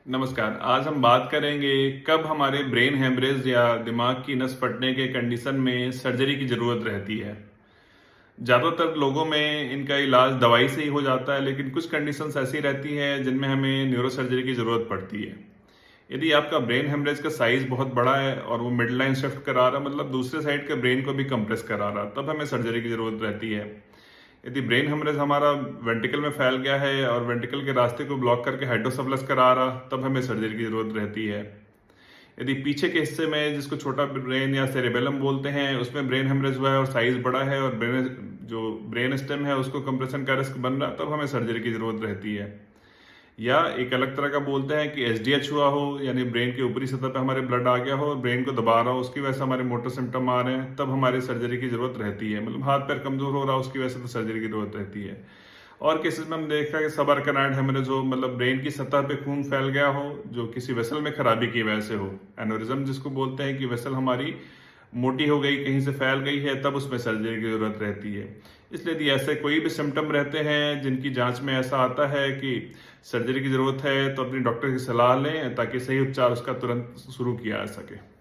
नमस्कार। आज हम बात करेंगे कब हमारे ब्रेन हेमरेज या दिमाग की नस फटने के कंडीशन में सर्जरी की ज़रूरत रहती है। ज़्यादातर लोगों में इनका इलाज दवाई से ही हो जाता है, लेकिन कुछ कंडीशंस ऐसी रहती हैं जिनमें हमें न्यूरो सर्जरी की ज़रूरत पड़ती है। यदि आपका ब्रेन हेमरेज का साइज़ बहुत बड़ा है और वो मिड लाइन शिफ्ट करा रहा, मतलब दूसरे साइड के ब्रेन को भी कंप्रेस करा रहा, तब हमें सर्जरी की ज़रूरत रहती है। यदि ब्रेन हेमरेज हमारा वेंट्रिकल में फैल गया है और वेंट्रिकल के रास्ते को ब्लॉक करके हाइड्रोसेफलस करा रहा, तब हमें सर्जरी की ज़रूरत रहती है। यदि पीछे के हिस्से में, जिसको छोटा ब्रेन या सेरेबेलम बोलते हैं, उसमें ब्रेन हेमरेज हुआ है और साइज बड़ा है और ब्रेन स्टेम है उसको कंप्रेशन का रिस्क बन रहा, तब हमें सर्जरी की ज़रूरत रहती है। या एक अलग तरह का बोलते हैं कि एसडीएच हुआ हो, यानी ब्रेन की ऊपरी सतह पे हमारे ब्लड आ गया हो और ब्रेन को दबा रहा हो, उसकी वजह से हमारे मोटर सिम्टम आ रहे हैं, तब हमारी सर्जरी की जरूरत रहती है। मतलब हाथ पैर कमजोर हो रहा है, उसकी वजह से तो सर्जरी की जरूरत रहती है। और केसेस में हम देखा कि सब आर्कनाइड हेमरेज हो, मतलब ब्रेन की सतह पे खून फैल गया हो जो किसी वेसल में खराबी की वजह से हो, एनोरिज्म जिसको बोलते हैं कि वेसल हमारी मोटी हो गई, कहीं से फैल गई है, तब उसमें सर्जरी की जरूरत रहती है। इसलिए यदि ऐसे कोई भी सिम्टम रहते हैं जिनकी जांच में ऐसा आता है कि सर्जरी की जरूरत है, तो अपनी डॉक्टर की सलाह लें ताकि सही उपचार उसका तुरंत शुरू किया जा सके।